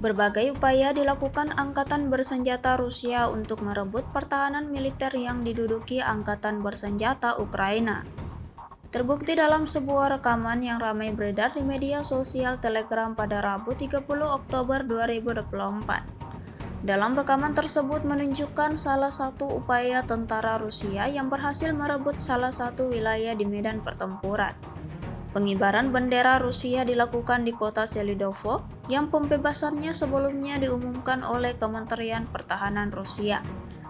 Berbagai upaya dilakukan Angkatan Bersenjata Rusia untuk merebut pertahanan militer yang diduduki Angkatan Bersenjata Ukraina. Terbukti dalam sebuah rekaman yang ramai beredar di media sosial Telegram pada Rabu 30 Oktober 2024. Dalam rekaman tersebut menunjukkan salah satu upaya tentara Rusia yang berhasil merebut salah satu wilayah di medan pertempuran. Pengibaran bendera Rusia dilakukan di kota Selidovo yang pembebasannya sebelumnya diumumkan oleh Kementerian Pertahanan Rusia.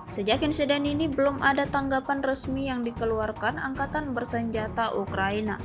Sejak insiden ini belum ada tanggapan resmi yang dikeluarkan Angkatan Bersenjata Ukraina.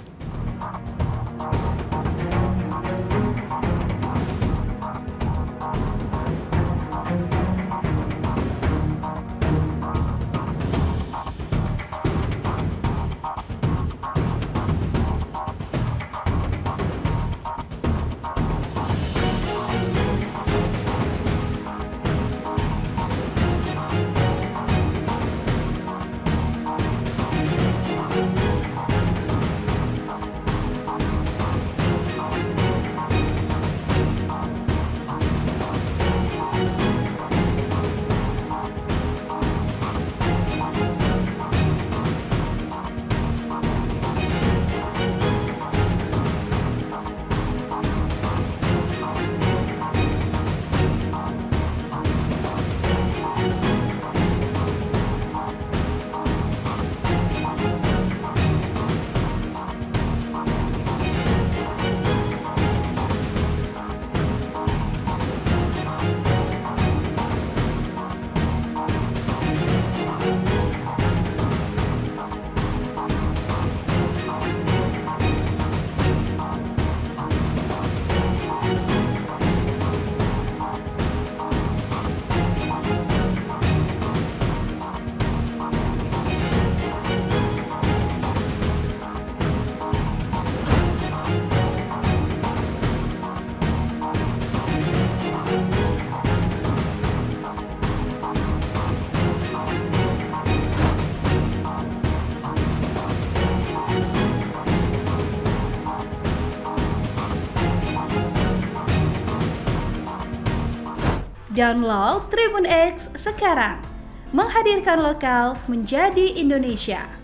Download Tribun X sekarang, menghadirkan lokal menjadi Indonesia.